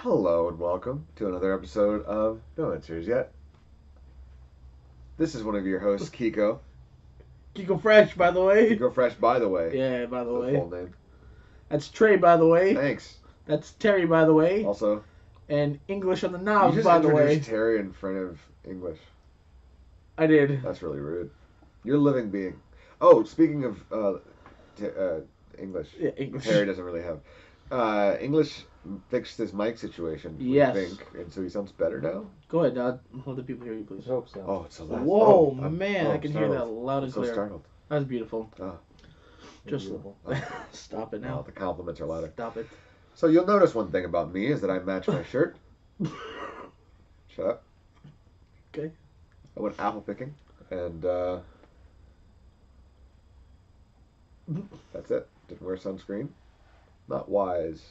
Hello and welcome to another episode of No Answers Yet. This is one of your hosts, Kiko. Kiko Fresh, by the way. Kiko Fresh, by the way. Yeah, by the The way. full name. That's Trey, by the way. Thanks. That's Terry, by the way. Also, And English on the you knobs, just by the way. introduced Terry in front of English. I did. That's really rude. You're a living being. Oh, speaking of English, Yeah, English. Terry doesn't really have. English fixed this mic situation, Yes. I think, and so he sounds better now. Go ahead, Dad. Let the people hear you, please. I hope so. Oh, it's so loud. Whoa, Oh, man, I I'm can hear that startled. loud I'm and so clear. startled. That's beautiful. Oh, Just Beautiful. stop it oh, now. the compliments are louder. Stop it. So you'll notice one thing about me is that I match my shirt. Shut up. Okay. I went apple picking, and that's it. Didn't wear sunscreen. Not wise.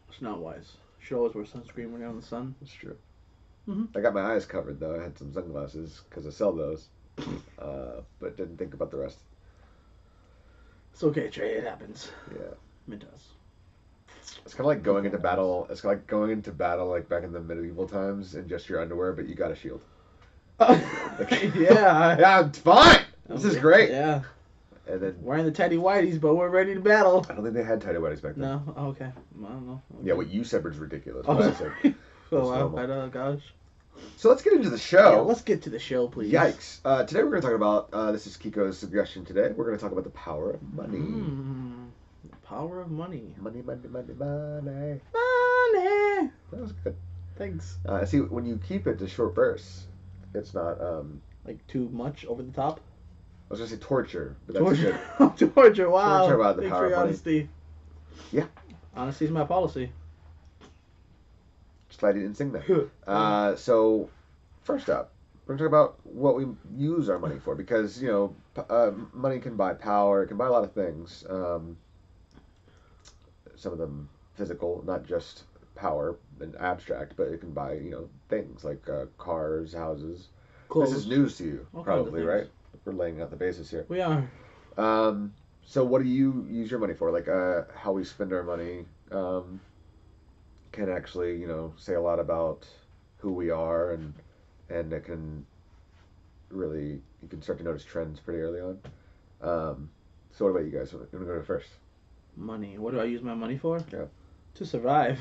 It's not wise. Should always wear sunscreen when you're in the sun. That's true. Mhm. I got my eyes covered though. I had some sunglasses because I sell those, but didn't think about the rest. It's okay, Trey. It happens. Yeah, It does. it's kind of like going into battle. It's kind of like going into battle like back in the medieval times in just your underwear, but you got a shield. yeah. Yeah, it's fine. This is great. Yeah. And then Wearing the tidy whities, but we're ready to battle. I don't think they had tidy whities back then. No? Oh, okay. I don't know. Okay. Yeah, what you said was ridiculous. Oh, What I said. sorry. Oh, wow. normal. I know, gosh. So let's get into the Yeah, show. let's get to the show, please. Yikes. Today we're going to talk about, this is Kiko's suggestion today, we're going to talk about the power of money. The power of money. Money, money, money, money. Money! That was good. Thanks. See, when you keep it to short bursts, it's not, Like, too much over the top? I was going to say torture, but that's Torture. good. Torture, wow. Torture about the Thanks power for your of money. honesty. Yeah. Honesty is my policy. Just glad you didn't sing that. So, first up, we're going to talk about what we use our money for, because, money can buy power, it can buy a lot of things. Some of them physical, not just power and abstract, but it can buy, things like cars, houses. Clothes. This is news to you, All kinds of probably, things. right? We're laying out the basis here. We are. So what do you use your money for? Like, how we spend our money can actually, say a lot about who we are, and it can really, you can start to notice trends pretty early on. So what about you guys? You want to go first? Money. What do I use my money for? Yeah. To survive.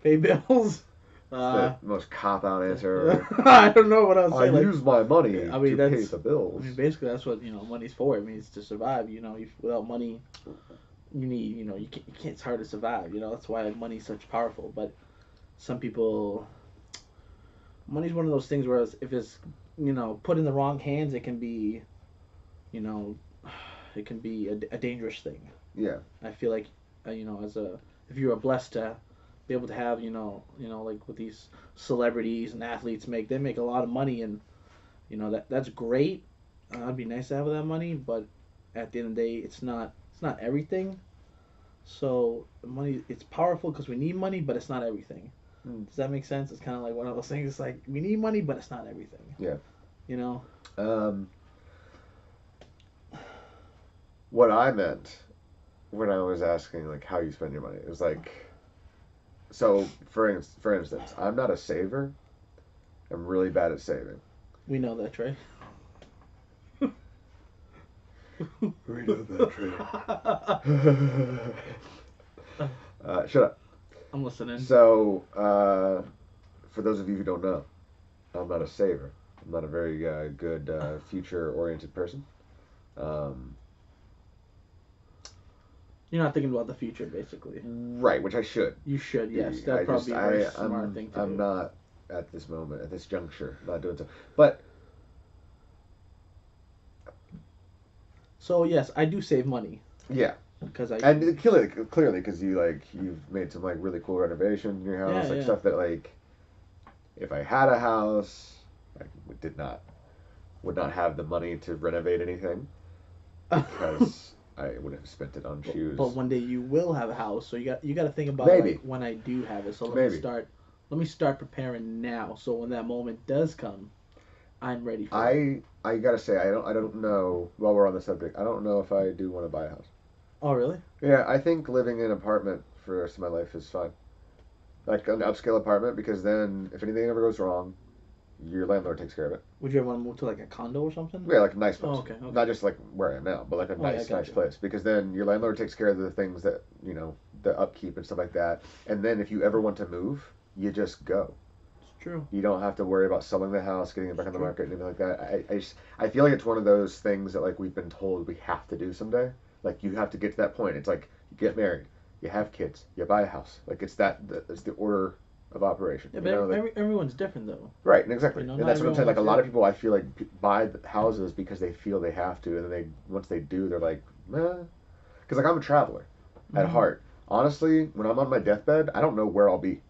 Pay bills. The most cop-out answer. I don't know what I was I saying. Like, use my money I mean, to pay that's- the bills. I mean, basically, that's what money's for. It means to survive. Without money, you need. You can't. It's hard to survive. That's why money's such powerful. But some people, money's one of those things where if it's put in the wrong hands, it can be, it can be a dangerous thing. Yeah. I feel like, if you are blessed to be able to have, like with these celebrities and athletes they make a lot of money, and that's great. It'd be nice to have that money, but at the end of the day, it's not everything. So money, it's powerful because we need money, but it's not everything. Does that make sense? It's kind of like one of those things. It's like we need money, but it's not everything. Yeah. You What I meant when I was asking like how you spend your money, it was like, so for instance, I'm not a saver. I'm really bad at saving. We know that, Trey. We know that, Trey. Shut up. I'm listening. So, for those of you who don't know, I'm not a saver. I'm not a very good future-oriented person. You're not thinking about the future, basically. Right, which I should. You should, yes. I That'd probably just- be a very I'm- smart thing to I'm do. not at this moment, at this juncture, not doing so. But So yes, I do save money yeah, because I. and clearly, because you've made some like really cool renovations in your house, Yeah, like yeah. stuff that like, if I had a house, I would not have the money to renovate anything because I would have spent it on shoes. But one day you will have a house, so you got to think about Maybe. like, when I do have it. So Maybe. let me start preparing now. So when that moment does come, I'm ready for it. I gotta say I don't know. While we're on the subject, I don't know if I do want to buy a house. Oh really? Yeah, I think living in an apartment for the rest of my life is fine. like an upscale apartment, because then if anything ever goes wrong, your landlord takes care of it. Would you ever want to move to like a condo or something? Yeah, like a nice place. Oh, okay, okay. Not just like where I am now, but like a Oh yeah, I got nice you. place. Because then your landlord takes care of the things that, the upkeep and stuff like that. And then if you ever want to move, you just go. It's true. You don't have to worry about selling the house, getting it back It's on the true. market, and anything like that. I feel like it's one of those things that like we've been told we have to do someday. Like you have to get to that point. It's like you get married, you have kids, you buy a house. Like it's the order of operation. Yeah, You know, but like everyone's different though. right, and exactly, You know, and not that's what I'm everyone saying. Like wants a lot to. of people, I feel like buy houses because they feel they have to, and then they once they do, they're like, nah. Because like I'm a traveler at Mm-hmm. heart. Honestly, when I'm on my deathbed, I don't know where I'll be.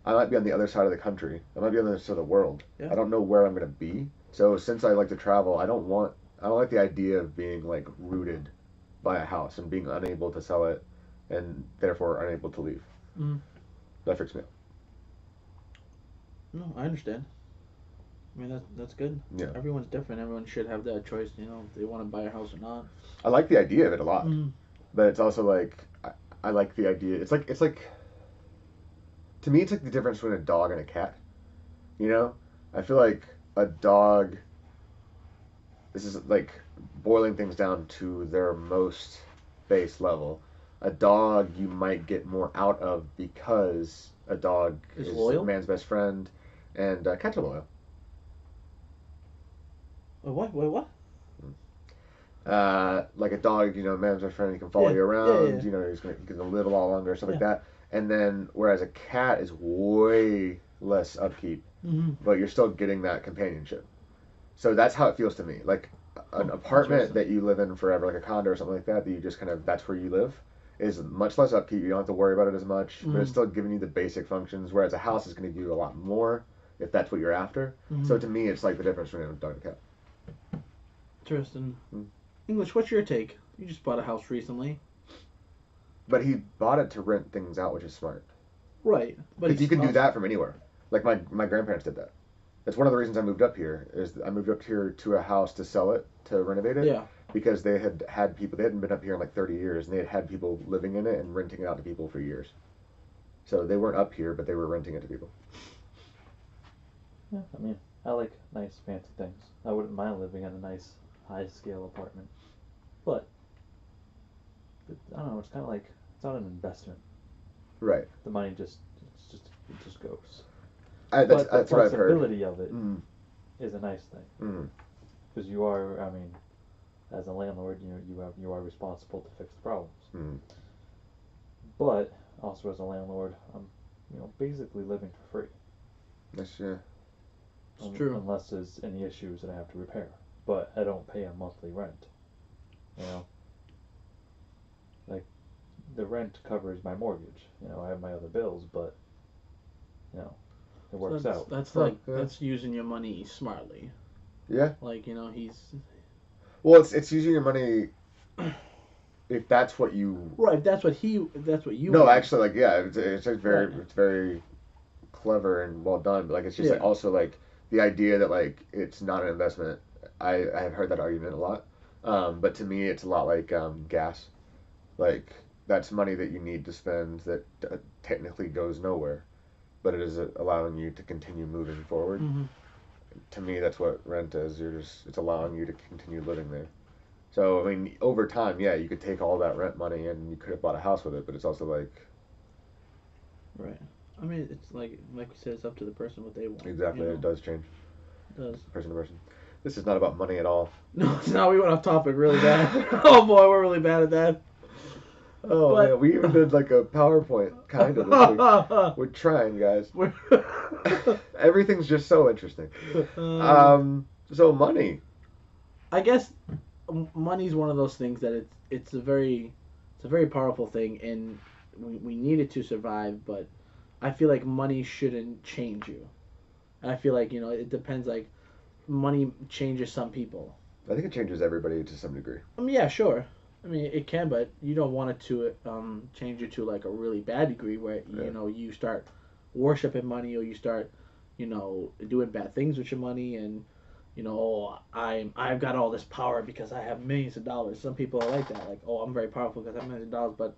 I might be on the other side of the country. I might be on the other side of the world. Yeah. I don't know where I'm gonna be. So since I like to travel, I don't like the idea of being like rooted by a house and being unable to sell it, and therefore unable to leave. Mm-hmm. That freaks me out. No, I understand. I mean that's good. Yeah, Everyone's different. Everyone should have that choice. You know, if they want to buy a house or not. I like the idea of it a lot, Mm-hmm. but it's also like I like the idea. It's like to me, it's like the difference between a dog and a cat. You know, I feel like a dog. This is like boiling things down to their most base level. A dog you might get more out of because a dog Is is a loyal. man's best friend, and cats are loyal. What? Wait, what? Like a dog, man's best friend, he can follow Yeah. you Yeah. Yeah. around. He's gonna live a lot longer, stuff like Yeah. that. And then, whereas a cat is way less upkeep, Mm-hmm. but you're still getting that companionship. So that's how it feels to me. Like an Oh, apartment interesting. that you live in forever, like a condo or something like that, that you just kind of that's where you live, is much less upkeep. You don't have to worry about it as much, but it's Mm-hmm. still giving you the basic functions. Whereas a house is going to give you a lot more if that's what you're after. Mm-hmm. So to me, it's like the difference between a dog and a cat. Interesting. Mm. English, what's your take? You just bought a house recently. But he bought it to rent things out, which is smart. Right. But Because you he's can do also, that from anywhere. Like my grandparents did that. That's one of the reasons I moved up here. Is I moved up here to a house to sell it, to renovate it, yeah. because they had people. They hadn't been up here in like 30 years, and they had people living in it and renting it out to people for years. So they weren't up here, but they were renting it to people. Yeah, I mean, I like nice fancy things. I wouldn't mind living in a nice high scale apartment, but I don't know. It's kind of like it's not an investment. Right. The money it just goes. That's But the that's what I've heard. flexibility of it Mm, is a nice thing mm, because you are. I mean, as a landlord, you are responsible to fix the problems. mm. But also as a landlord, I'm basically living for free. That's yeah. It's true. Unless there's any issues that I have to repair. But I don't pay a monthly rent. You know, like the rent covers my mortgage. I have my other bills, but you know, it So works that's out. that's Huh, like yeah. that's using your money smartly. Yeah. Like he's Well, it's using your money if that's what you. right. If that's what you No, want. actually, like yeah, it's just very Right. it's very clever and well done. But like it's just like Yeah. also like the idea that like it's not an investment. I have heard that argument a lot. But to me, it's a lot like gas. Like that's money that you need to spend that technically goes nowhere, but it is allowing you to continue moving forward. Mm-hmm. To me, that's what rent is. It's allowing you to continue living there. So I mean, over time, yeah, you could take all that rent money and you could have bought a house with it, but it's also like Right. I mean, it's like we said, it's up to the person what they want. exactly it does change It does. person to person. This is not about money at all. No, now we went off topic really bad. Oh boy, we're really bad at that. Oh But- man, we even did like a PowerPoint kind of this week. We're trying, guys. Everything's just so interesting. So money. I guess money's one of those things that it's a very powerful thing, and we need it to survive. But I feel like money shouldn't change you. I feel like it depends. Like money changes some people. I think it changes everybody to some degree. I mean, yeah, sure. I mean, it can, but you don't want it to change you to like a really bad degree where Yeah. you start worshiping money, or you start doing bad things with your money, and oh, I've got all this power because I have millions of dollars. Some people are like that, like, oh, I'm very powerful because I have millions of dollars, but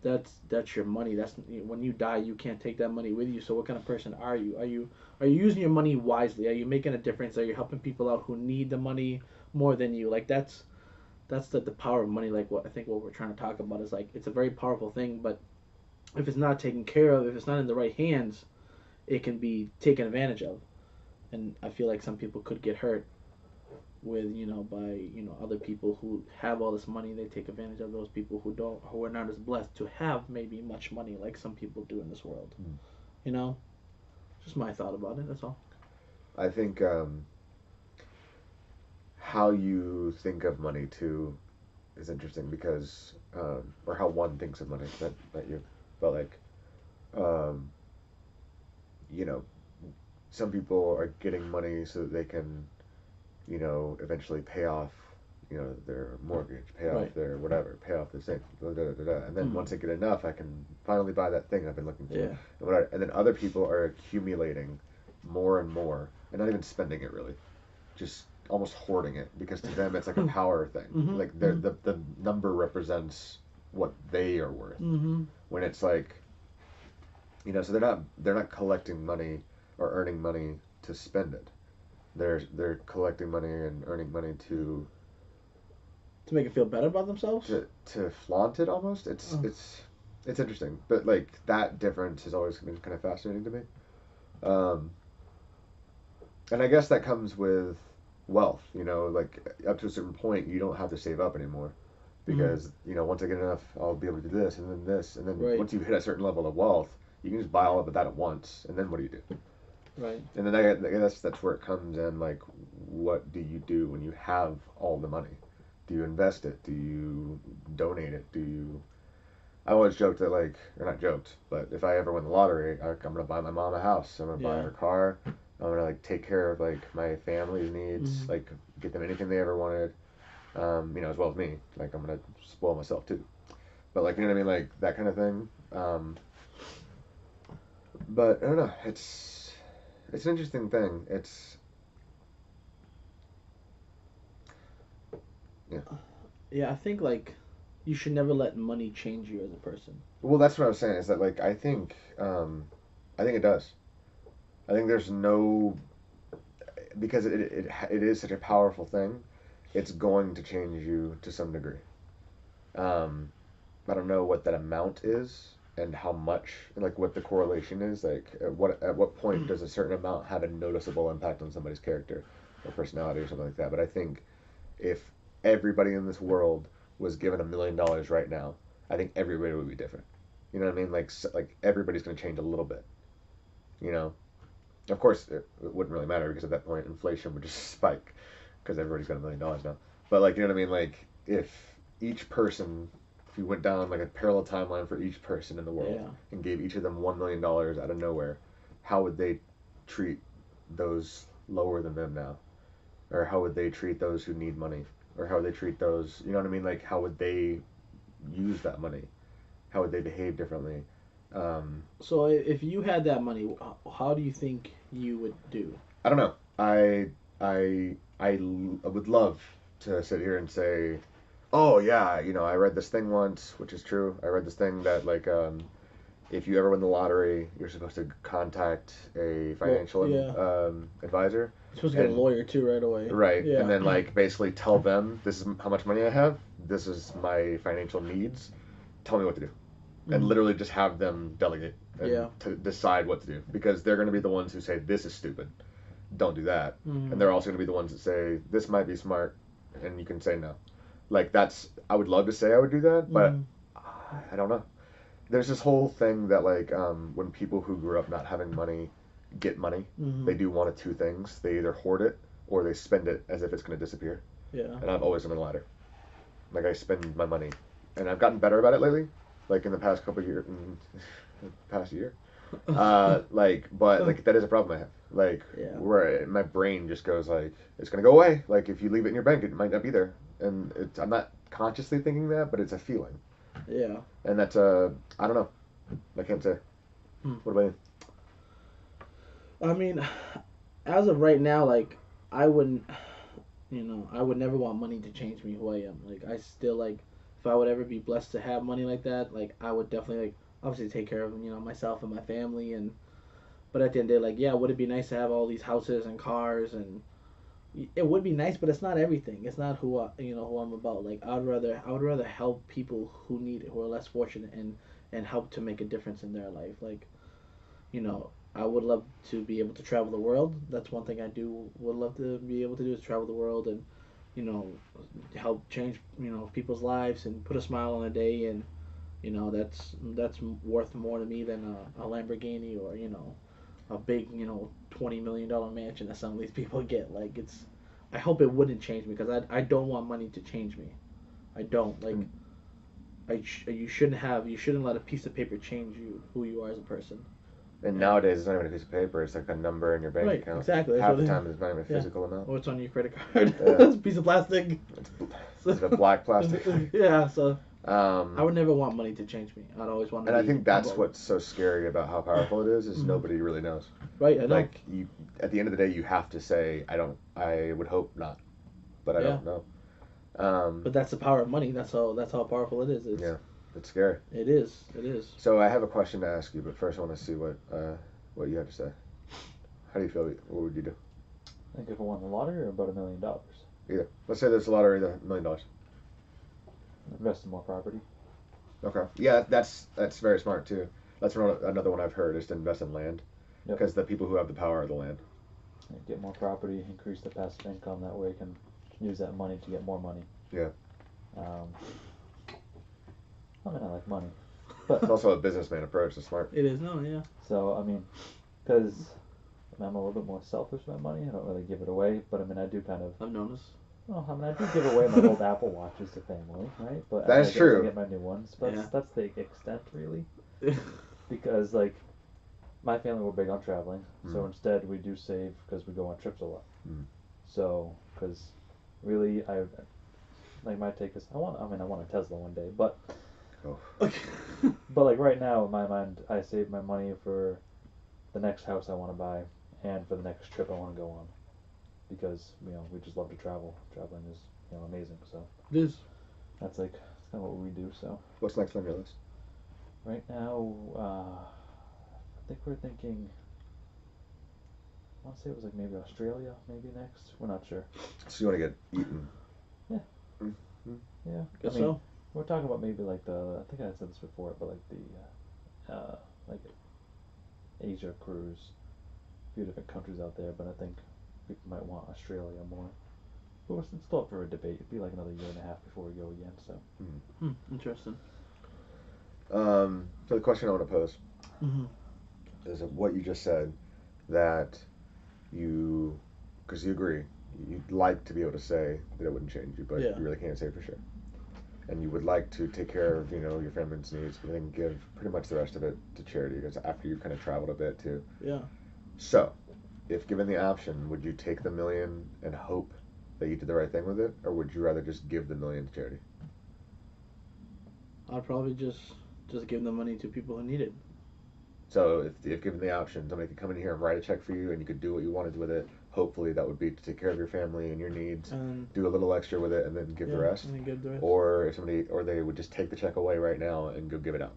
that's your money. That's when you die, you can't take that money with you. So what kind of person are you? Are you using your money wisely? Are you making a difference? Are you helping people out who need the money more than you? Like that's the power of money. Like what I think what we're trying to talk about is like it's a very powerful thing, but if it's not taken care of, if it's not in the right hands, it can be taken advantage of. And I feel like some people could get hurt with by other people who have all this money. They take advantage of those people who don't, who are not as blessed to have maybe much money like some people do in this world. Mm. You know, just my thought about it. That's all. I think how you think of money too is interesting because, or how one thinks of money, not you, but like, um, you know, some people are getting money so that they can, eventually pay off, their mortgage, pay off Right. their whatever, pay off this thing, da, da, da, da. And then Mm. once I get enough, I can finally buy that thing I've been looking for. Yeah. And then other people are accumulating more and more, and not even spending it really, just almost hoarding it because to them it's like a power thing. Mhm. Like the number represents what they are worth. Mm-hmm. When it's like, so they're not collecting money or earning money to spend it. They're collecting money and earning money To make it feel better about themselves. to flaunt it almost. It's interesting, but like that difference has always been kind of fascinating to me. Um, and I guess that comes with wealth. Like up to a certain point, you don't have to save up anymore because once I get enough, I'll be able to do this and then this, and then Right. once you hit a certain level of wealth, you can just buy all of that at once, and then what do you do? Right. And then I guess that's where it comes in. Like, what do you do when you have all the money? Do you invest it? Do you donate it? Do you? I always joked that like, or not joked, but if I ever win the lottery, I'm gonna buy my mom a house. I'm gonna buy Yeah. her car. I'm gonna like take care of like my family's needs, Mhm. like get them anything they ever wanted, as well as me. Like I'm gonna spoil myself too. But like you know what I mean, like that kind of thing. But I don't know. It's an interesting thing. Yeah. Yeah, I think like you should never let money change you as a person. Well, that's what I was saying. Is that like I think it does. I think there's no because it is such a powerful thing. It's going to change you to some degree. Um, I don't know what that amount is and how much, like what the correlation is. Like at what point does a certain amount have a noticeable impact on somebody's character or personality or something like that. But I think if everybody in this world was given $1 million right now, I think everybody would be different. You know what I mean? Like everybody's going to change a little bit. You know, of course it wouldn't really matter because at that point inflation would just spike because everybody's got $1 million now. But like you know what I mean? Like if each person, if you went down like a parallel timeline for each person in the world Yeah. and gave each of them $1 million out of nowhere, how would they treat those lower than them now? Or how would they treat those who need money? Or how would they treat those, you know what I mean? Like, how would they use that money? How would they behave differently? Um, So if you had that money, how do you think you would do? I don't know. I would love to sit here and say, oh yeah, I read this thing once, which is true. I read this thing that like, if you ever win the lottery, you're supposed to contact a financial yeah. advisor. You're supposed to get a And- lawyer too right away. Right. Yeah. And then like basically tell them this is how much money I have. This is my financial needs. Tell me what to do. And Mhm. literally just have them delegate and Yeah. to decide what to do because they're going to be the ones who say this is stupid. Don't do that. Mhm. And they're also going to be the ones that say this might be smart and you can say no. Like that's I would love to say I would do that, but Mhm. I don't know. There's this whole thing that like when people who grew up not having money get money, Mhm. they do one of two things. They either hoard it or they spend it as if it's going to disappear. Yeah. And I've always done the latter. Like I spend my money, and I've gotten better about it lately. Like in the past couple of years, past year. But like that is a problem I have. Like Yeah. where my brain just goes like it's gonna go away. Like if you leave it in your bank, it might not be there. And I'm not consciously thinking that, but it's a feeling. Yeah. And that's I don't know. I can't say. What about you? I mean, as of right now, like I wouldn't, I would never want money to change me who I am. Like I still like, if if I would ever be blessed to have money like that, like I would definitely like obviously take care of myself and my family and but at the end of the day, like yeah, would it be nice to have all these houses and cars and it would be nice, but it's not everything. It's not who I'm about. Like I would rather help people who need it, who are less fortunate, and help to make a difference in their life. Like I would love to be able to travel the world. That's one thing I do would love to be able to do is travel the world and you know help change people's lives and put a smile on a day and that's worth more to me than a Lamborghini or a big $20 million mansion that some of these people get. Like I hope it wouldn't change me because I don't want money to change me. I don't like. You shouldn't let a piece of paper change you who you are as a person. And nowadays, it's not even a piece of paper. It's like a number in your bank Right, account. exactly. Half the time, it's not even a physical amount. Or it's on your credit card. Yeah. It's a piece of plastic. It's a black plastic. Yeah, so I I would never want money to change me. I'd always want to And be I think that's humble. what's so scary about how powerful it is nobody really knows. Right, I know. Like you, at the end of the day, you have to say, I don't. I would hope not, but I don't know. But that's the power of money. That's how powerful it is. Yeah, it's scary. It is. It is. So I have a question to ask you, but first I want to see what you have to say. How do you feel? What would you do? I think if I won the lottery or about $1 million. Either. Let's say there's a lottery, the $1 million. Invest in more property. Okay. Yeah, that's very smart too. That's another one I've heard is to invest in land, because the people who have the power are the land. Get more property, increase the passive income. That way, you can use that money to get more money. Yeah. I mean, I like money, but it's also a businessman approach. It's smart. It is. No, yeah. So I mean, because I'm a little bit more selfish with my money. I don't really give it away, but I mean, I do kind of. I've noticed. Well, I mean, I do give away my old Apple Watches to family, right? But that's true. I get my new ones, but that's the extent, really. Because like, my family were big on traveling, so instead we do save because we go on trips a lot. So, because really, like my take is I want a Tesla one day, but. But like right now, in my mind, I save my money for the next house I want to buy and for the next trip I want to go on, because we just love to travel. Traveling is amazing. So it is. That's kind of what we do. So what's next on your list? Right now, I think we're thinking. I want to say it was maybe Australia, maybe next. We're not sure. So you want to get eaten? Yeah. Yeah. Guess so. We're talking about maybe I think I said this before, but the Asia cruise, a few different countries out there, but I think people might want Australia more. But it's still up for a debate. It'd be another year and a half before we go again. So. Interesting. So the question I want to pose is what you just said, that because you agree, you'd like to be able to say that it wouldn't change you, but you really can't say for sure. And you would like to take care of, your family's needs, but then give pretty much the rest of it to charity, because after you've kind of traveled a bit too. Yeah. So, if given the option, would you take the $1 million and hope that you did the right thing with it, or would you rather just give the $1 million to charity? I'd probably just give the money to people who need it. So if given the option, somebody could come in here and write a check for you, and you could do what you wanted with it. Hopefully, that would be to take care of your family and your needs, do a little extra with it, and then give the rest. And then give the rest. Or they would just take the check away right now and go give it out.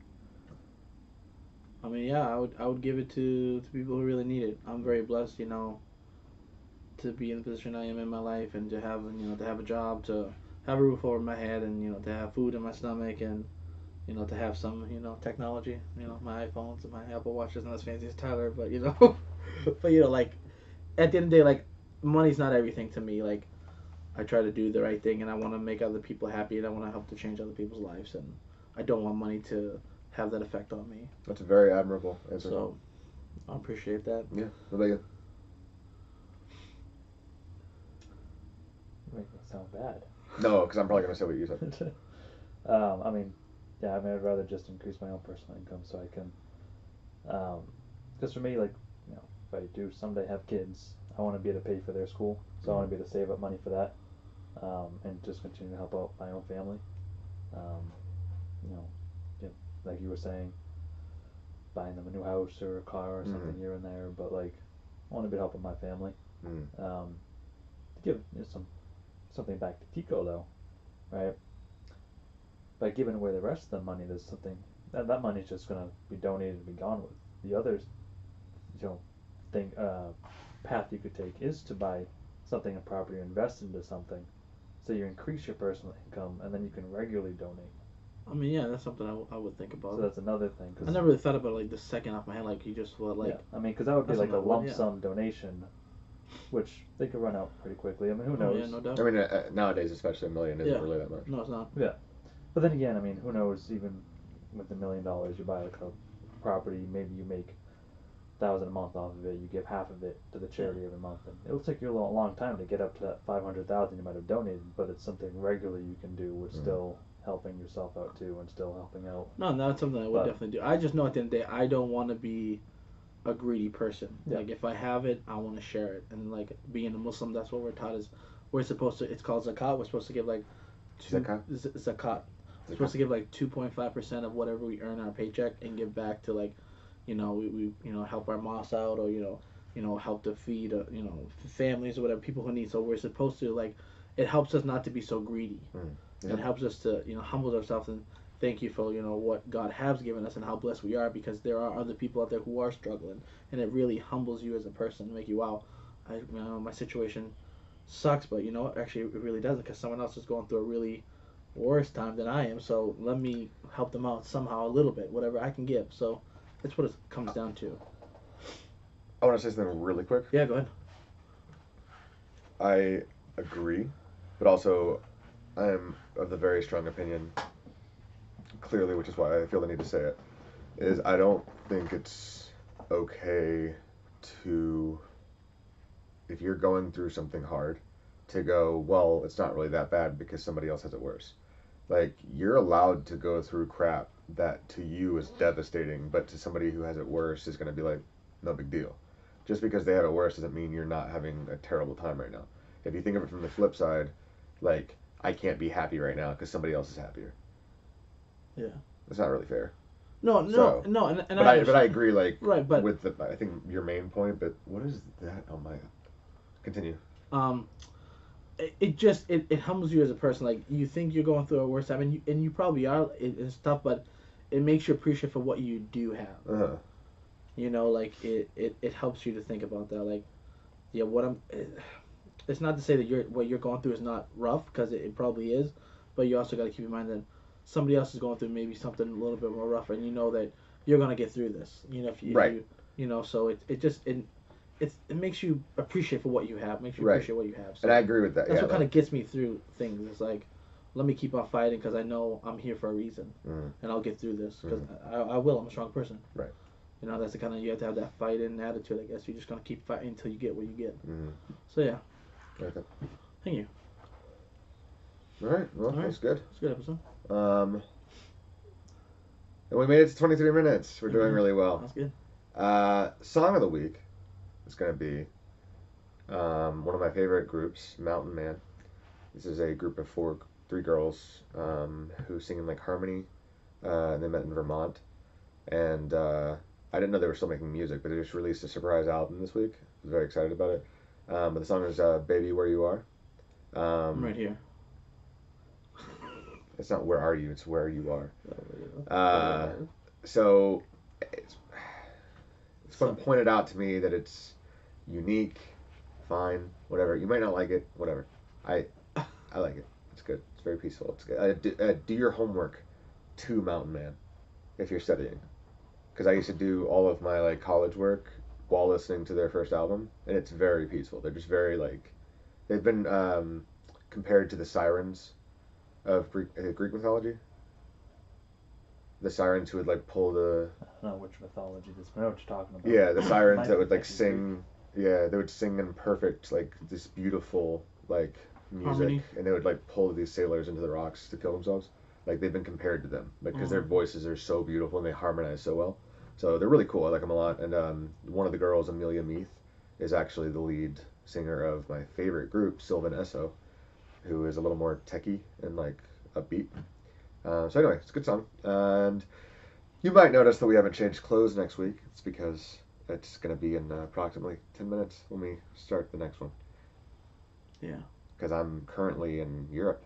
I mean, yeah, I would give it to people who really need it. I'm very blessed, to be in the position I am in my life, and to have to have a job, to have a roof over my head, and to have food in my stomach, and to have some technology, my iPhones and my Apple Watches, not as fancy as Tyler, but but at the end of the day, money's not everything to me. I try to do the right thing, and I want to make other people happy, and I want to help to change other people's lives, and I don't want money to have that effect on me. That's a very admirable answer. So, I appreciate that. Yeah. What about you? You make it sound bad. No, because I'm probably going to say what you said. I mean, I'd rather just increase my own personal income so I can, because for me, if I do someday have kids, I want to be able to pay for their school, so I want to be able to save up money for that, and just continue to help out my own family. Like you were saying, buying them a new house or a car or something here and there, but I want to be helping my family. To give something back to Tico though, right? by giving away the rest of the money, there's something that money's just gonna be donated and be gone with. The other, you know, thing path you could take is to buy something in property or invest into something, so you increase your personal income and then you can regularly donate. I mean, yeah, that's something I would think about. So that's another thing. I never really thought about like the second off my head, like you just like. Yeah, I mean, because that would be like a lump yeah. sum donation, which they could run out pretty quickly. I mean, who Oh, knows? yeah, no doubt. I mean, nowadays, especially $1 million isn't Yeah. really that much. No, it's not. Yeah, but then again, I mean, who knows? Even with $1 million, you buy like a property, maybe you make $1,000 a month off of it. You give half of it to the charity every month, and it'll take you a long time to get up to that 500,000 you might have donated. But it's something regular you can do with still helping yourself out too, and still helping out. No, that's something I would definitely do. I just know at the end of the day, I don't want to be a greedy person. Yeah. Like if I have it, I want to share it. And like being a Muslim, that's what we're taught is we're supposed to. It's called zakat. We're supposed to give like Zakat? Zakat. We're supposed to give like 2.5% of whatever we earn our paycheck and give back to like, we help our mosque out or help to feed families or whatever, people who need. So we're supposed to like, it helps us not to be so greedy. Yeah. It helps us to humble ourselves and thank you for what God has given us and how blessed we are, because there are other people out there who are struggling, and it really humbles you as a person, make you, wow, my situation sucks, but actually it really doesn't, because someone else is going through a really worse time than I am, so let me help them out somehow a little bit, whatever I can give. So that's what it comes down to. I want to say something really quick. Yeah, go ahead. I agree, but also I am of the very strong opinion, clearly, which is why I feel the need to say it, is I don't think it's okay to, if you're going through something hard, to go, well, it's not really that bad because somebody else has it worse. Like, you're allowed to go through crap that to you is devastating, but to somebody who has it worse is going to be like, no big deal. Just because they have it worse doesn't mean you're not having a terrible time right now. If you think of it from the flip side, like, I can't be happy right now because somebody else is happier. Yeah. That's not really fair. No, So, and but I agree, like, right, but with I think your main point, but what is that? Oh my, continue. It humbles you as a person. Like, you think you're going through a worse time, and you probably are. It's tough, but it makes you appreciate for what you do have. Like it helps you to think about that. Like, yeah, it's not to say that what you're going through is not rough, because it probably is, but you also got to keep in mind that somebody else is going through maybe something a little bit more rough, and that you're gonna get through this. So it makes you appreciate for what you have. Makes you appreciate what you have. So and I agree with that. That's what kind of gets me through things. It's like, let me keep on fighting because I know I'm here for a reason, and I'll get through this because I will. I'm a strong person. Right. That's the kind of, you have to have that fighting attitude. I guess you're just gonna keep fighting until you get what you get. So yeah. Okay. Thank you. All right. Well, that's good. It's a good episode. And we made it to 23 minutes. We're doing really well. That's good. Song of the week is going to be one of my favorite groups, Mountain Man. This is a group of three girls who sing in like harmony. They met in Vermont, and I didn't know they were still making music, but they just released a surprise album this week. I was very excited about it. But the song is "Baby Where You Are." I'm right here. It's not "Where Are You," it's "Where You Are." So it's been pointed out to me that it's unique, fine, whatever. You might not like it, whatever. I like it. It's good. It's very peaceful. It's good. Do your homework to Mountain Man if you're studying, because I used to do all of my like college work while listening to their first album, and it's very peaceful. They're just very like, they've been compared to the sirens of Greek mythology. The sirens who would like pull the. I don't know which mythology this, but I know what you're talking about. Yeah, the sirens that would like sing. Yeah, they would sing in perfect like this beautiful like music, harmony. And they would like pull these sailors into the rocks to kill themselves. Like, they've been compared to them, like, because their voices are so beautiful and they harmonize so well. So they're really cool. I like them a lot. And one of the girls, Amelia Meath, is actually the lead singer of my favorite group, Sylvan Esso, who is a little more techy and like upbeat. So anyway, it's a good song. And you might notice that we haven't changed clothes next week. It's because it's going to be in approximately 10 minutes when we start the next one. Yeah. Because I'm currently in Europe.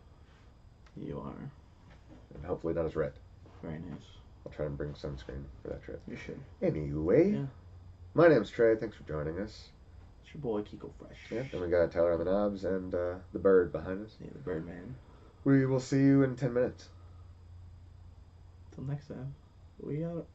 You are. and hopefully not as red. Very nice. I'll try and bring sunscreen for that trip. You should. Anyway, Yeah. my name's Trey. Thanks for joining us. It's your boy Kiko Fresh. Yeah, and we got Tyler on the knobs and the bird behind us. Yeah, the Birdman. We will see you in 10 minutes. Till next time. We out.